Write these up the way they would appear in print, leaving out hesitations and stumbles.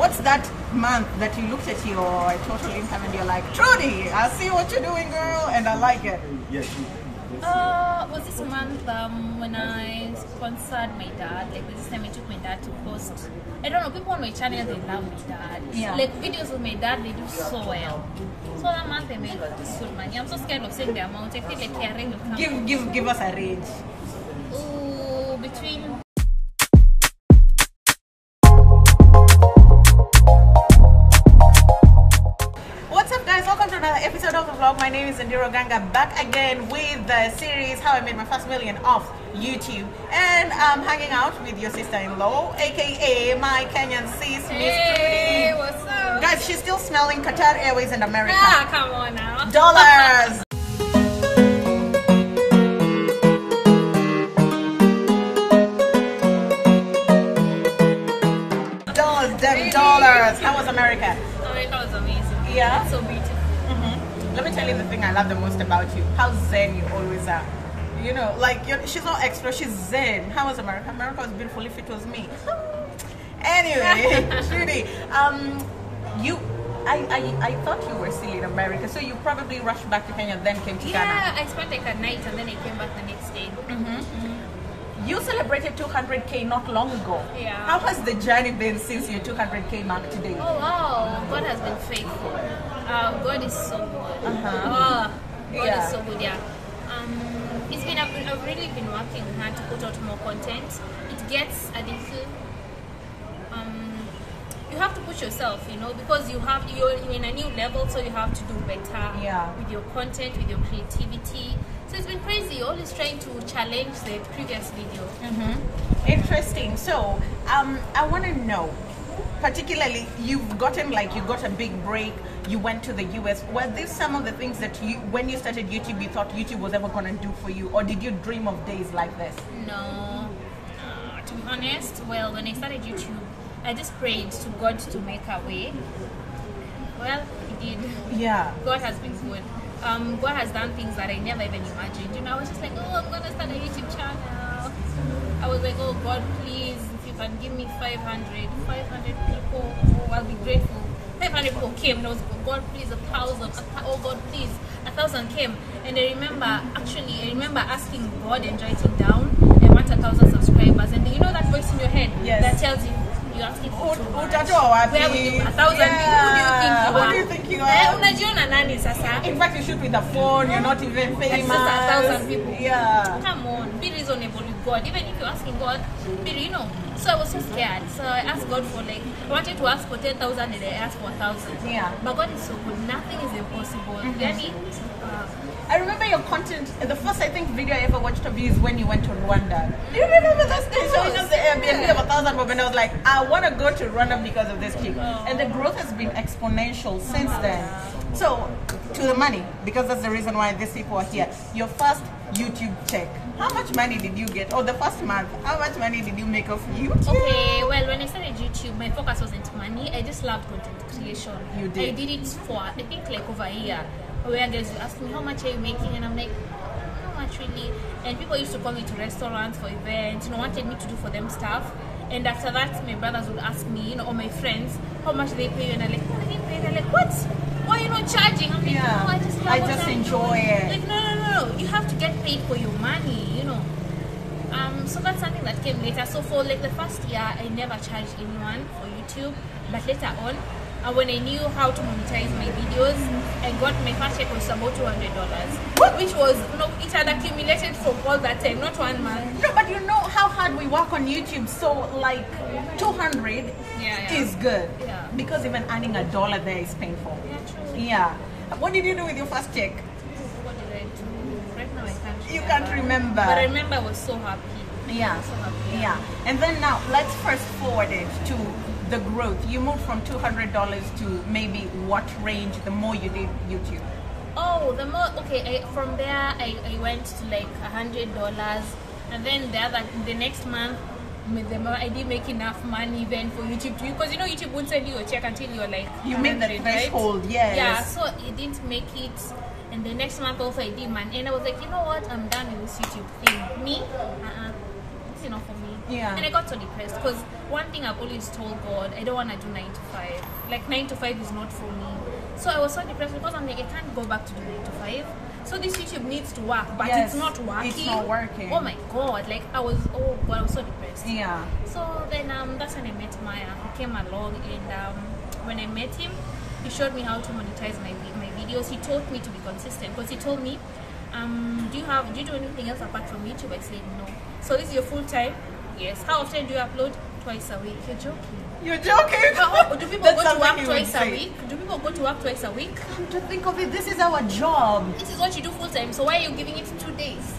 What's that month that you looked at your total income and you're like, Trudy, I see what you're doing, girl, and I like it? Yes. Was this month when I sponsored my dad? Like this time I took my dad to post. I don't know, people on my channel, they love my dad. Yeah. Like videos with my dad, they do so well. So that month I made this good money. I'm so scared of saying the amount. I feel like Karen will come. Give us a range. Ooh, between. Another episode of the vlog. My name is Ndiro Ganga, back again with the series How I Made My First Million off YouTube, and I'm hanging out with your sister-in-law, aka my Kenyan sis, Miss Hey, Trudy. what's up? Guys, she's still smelling Qatar Airways in America. Ah, come on now. Dollars. Dollars. How was America? America was amazing. Yeah? It's so beautiful. Let me tell you the thing I love the most about you. How zen you always are. You know, like she's not extra, she's zen. How was America? America was beautiful if it was me. Anyway, Trudy, I thought you were still in America, so you probably rushed back to Kenya, then came to Ghana. Yeah, I spent like a night and then I came back the next day. You celebrated 200K not long ago. Yeah. How has the journey been since your 200K mark today? Oh wow, God has been faithful. God is so good. God is so good, yeah. It's been, I've really been working hard to put out more content. It gets a little, you have to push yourself, you know, because you're in a new level, so you have to do better with your content, with your creativity. So it's been crazy, always trying to challenge the previous video. Interesting. So I want to know, particularly you got a big break, you went to the US. Were these some of the things that you, when you started YouTube, you thought YouTube was ever going to do for you, or did you dream of days like this? No, to be honest, well, when I started YouTube, I just prayed to God to make a way. Well, He did. Yeah. God has been good. God has done things that I never even imagined. You know, I was just like, oh, I'm gonna start a YouTube channel. I was like, oh God, please, if you can give me 500 people, oh, I'll be grateful. 500 people came, and I was like, God, please, 1,000. Oh God, please, 1,000 came. And I remember asking God and writing down, I want 1,000 subscribers. And you know that voice in your head that tells you, you're asking for too much. Where will you 1,000 people? Who do you think you are? Unajiona nani sasa? In fact, you shoot with a phone, you're not even famous. That's just 1,000 people. Yeah. Come on, be reasonable with God. Even if you're asking God, you know. So I was so scared. So I asked God for I wanted to ask for 10,000 and I asked for 1,000. Yeah. But God is so good. Nothing is impossible. I remember your content, the first, I think, video I ever watched of you is when you went to Rwanda. Do you remember this day? So it was the Airbnb of 1,000 bob, and I was like, I want to go to Rwanda because of this chick. And the growth has been exponential since then. So, to the money, because that's the reason why these people are here. Your first YouTube check, how much money did you get? Or the first month, how much money did you make off YouTube? Okay, well, when I started YouTube, my focus wasn't money. I just loved content creation. You did? I did it for, I think, like over a year. Where guys ask me, how much are you making? And I'm like, not much really. And people used to call me to restaurants for events, wanted me to do for them stuff. And after that, my brothers would ask me, or my friends, how much they pay you. And I'm like, oh, I didn't pay. They're like, what? Why are you not charging? I'm like, no, I just enjoy it. Like, no. You have to get paid for your money, you know. So that's something that came later. So for the first year, I never charged anyone for YouTube. But later on, when I knew how to monetize my videos, I got my first check was about $200, which was, it had accumulated from all that time, not 1 month. No, but you know how hard we work on YouTube, so 200 is good. Yeah. Because even earning $1 there is painful. Yeah, true. Yeah. What did you do with your first check? What did I do? Right now I can't remember. You can't remember. But I remember I was so happy. Yeah. So happy. Yeah. And then now, let's first forward it to the growth. You moved from $200 to maybe what range the more you did YouTube? Oh, the more, okay, from there I went to $100, and then the next month I didn't make enough money then for YouTube because YouTube won't send you a check until you're you made the threshold, right? Yes. Yeah, so it didn't make it, and the next month also I did and I was like, you know what, I'm done with this YouTube thing. Me, it's enough for me. Yeah. And I got so depressed because one thing I've always told God, I don't want to do 9 to 5. Like 9 to 5 is not for me. So I was so depressed because I'm like, I can't go back to do 9 to 5. So this YouTube needs to work, but it's not working. It's not working. Oh my God! Like I was so depressed. Yeah. So then that's when I met Maya. He came along, and when I met him, he showed me how to monetize my videos. He taught me to be consistent because he told me, do you do anything else apart from YouTube? I said no. So this is your full time? Yes. How often do you upload? Twice a week. You're joking. You're joking? Do people go to work twice a week? Do people go to work twice a week? Come to think of it, this is our job. This is what you do full time. So why are you giving it 2 days?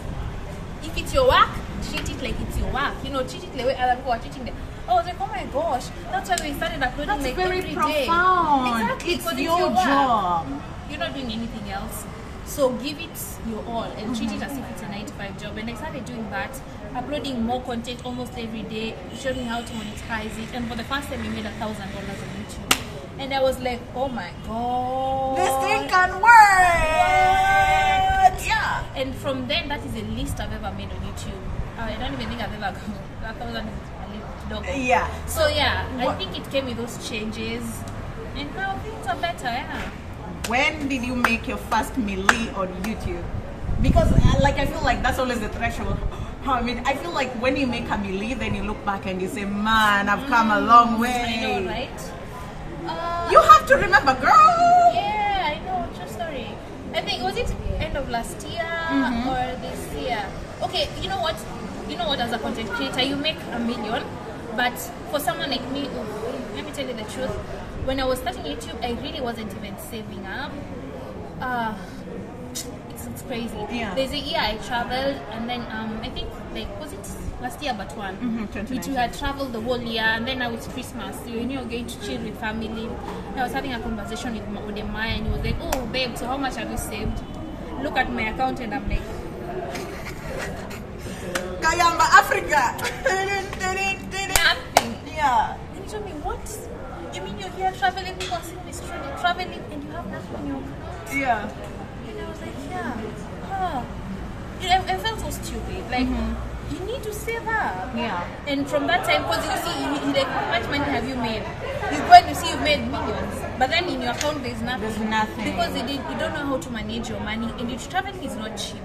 If it's your work, treat it like it's your work. You know, treat it the way other people are treating them. I was like, oh my gosh, that's why we started uploading like very every profound. day. Exactly, it's your job. You're not doing anything else. So give it your all and treat it as if it's a 9 to 5 job. And I started doing that, uploading more content almost every day. He showed me how to monetize it. And for the first time, we made $1,000 on YouTube. And I was like, oh my God. This thing can work. What? Yeah. And from then, that is the least I've ever made on YouTube. I don't even think I've ever got 1,000. Yeah. So yeah, I think it came with those changes. And now things are better, yeah. When did you make your first milli on YouTube? Because like I feel like that's always the threshold. I mean, I feel like when you make a milli, then you look back and you say, man, I've come a long way. I know, right? You have to remember, girl. Yeah, I know, true story. I think, was it end of last year or this year? Okay, you know what, as a content creator, you make $1 million, but for someone like me, let me tell you the truth, when I was starting YouTube, I really wasn't even saving up. It's crazy. Yeah. There's a year I traveled, and then I think, like, was it last year but one? Which we had traveled the whole year, and then now it's Christmas. So you're going to chill with family. And I was having a conversation with Maya, and he was like, oh babe, so how much have you saved? Look at my account, and I'm like, Kayamba, Africa. nothing. Yeah. And he told me, what? You mean you're here traveling, people are seeing this traveling, and you have nothing on your account? Yeah. And I was like, yeah. You know, I felt so stupid. Like, you need to save up. Yeah. And from that time, because you see, he like, how much money have you made? He's going to see you've made millions. But then in your account, there's nothing. There's nothing. Because you don't know how to manage your money. And traveling is not cheap.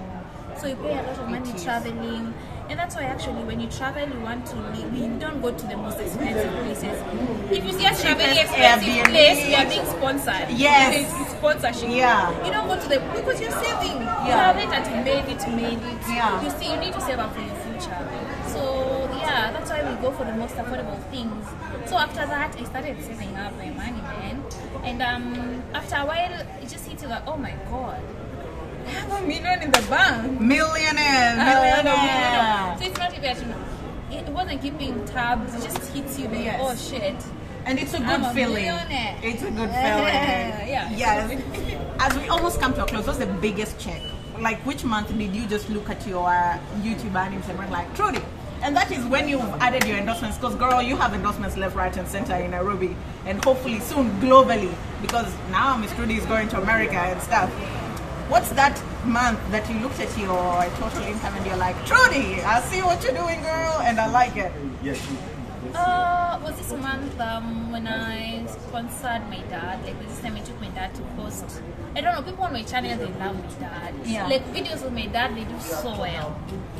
So you pay a lot of money traveling. And that's why actually when you travel, you want to leave. We don't go to the most expensive places. If you see us traveling expensive place, we are being sponsored. Yes. It's sponsorship. Yeah. You don't go to the, because you're saving. Yeah. You have it and made it. Yeah. You see, you need to save up for your future. So yeah, that's why we go for the most affordable things. So after that, I started saving up my money, man. And after a while, it just hit you like, oh my God, I have $1 million in the bank. Millionaire. So it's not even, it wasn't keeping tabs, it just hits you like, oh shit. And it's a good feeling. It's a good feeling. Yeah. Yes. As we almost come to a close, what's the biggest check? Like, which month did you just look at your YouTube earnings and were like, Trudy? And that is when you've added your endorsements, because girl, you have endorsements left, right, and center in Nairobi, and hopefully soon globally, because now Miss Trudy is going to America and stuff. What's that month that you looked at your total income and you're like, Trudy, I see what you're doing, girl, and I like it? Yes. Was this month when I sponsored my dad? Like this time I took my dad to post. I don't know, people on my channel, they love my dad. Yeah. Like videos with my dad, they do so well.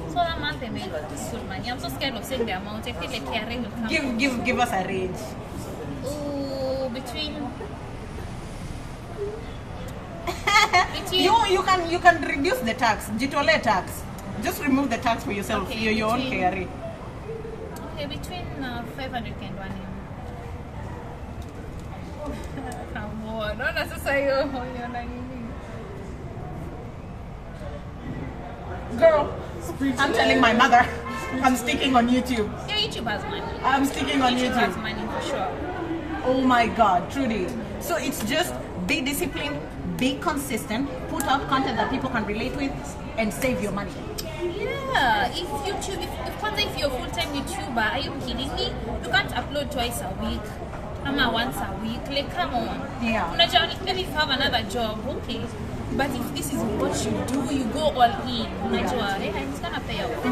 So that month I made this good money. I'm so scared of saying the amount. I feel like Karen will come. Give us a range. Ooh, between you can reduce the tax. Jitole tax. Just remove the tax for yourself. Okay, your own KRA. Okay, between 500k and 1 year. Come on, not necessarily. Girl, I'm telling my mother, I'm sticking on YouTube. Yeah, YouTube has money. I'm sticking on YouTube. has money for sure. Oh my God, Trudy. So it's just be disciplined, be consistent, put out content that people can relate with, and save your money. Yeah, if you're a full-time YouTuber, are you kidding me? You can't upload twice a week. Once a week. Like, come on. Yeah. Maybe if you have another job, okay. But if this is what you do, you go all in. It's gonna pay off.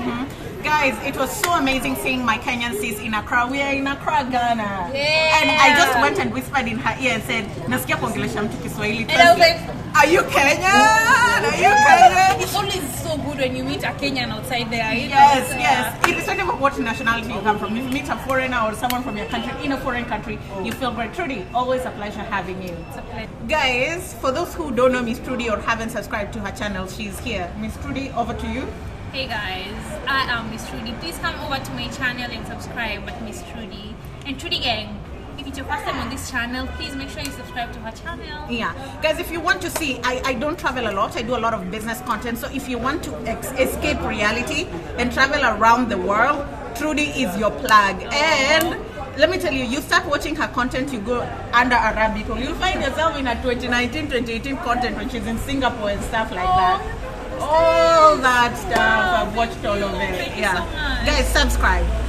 Guys, it was so amazing seeing my Kenyan sis in Accra. We are in Accra, Ghana. Yeah. And I just went and whispered in her ear and said, Nasikia kuongelesha mtu Kiswahili. And I was like, are you Kenyan? Are you Kenyan? It's always so good when you meet a Kenyan outside there. Yes, yes. Irrespective of what nationality you come from, if you meet a foreigner or someone from your country in a foreign country, you feel great. Trudy, always a pleasure having you. It's a pleasure. Guys, for those who don't know Miss Trudy or haven't subscribed to her channel, she's here. Miss Trudy, over to you. Hey guys, I am Miss Trudy. Please come over to my channel and subscribe at Miss Trudy. And Trudy gang, if it's your first time on this channel, please make sure you subscribe to her channel. Yeah, guys, if you want to see, I don't travel a lot. I do a lot of business content. So if you want to escape reality and travel around the world, Trudy is your plug. And let me tell you, you start watching her content, you go under a rabbit hole. You'll find yourself in a 2019, 2018 content when she's in Singapore and stuff like that. All that stuff, I've watched all of it. Thank you yeah, so much. Guys, subscribe.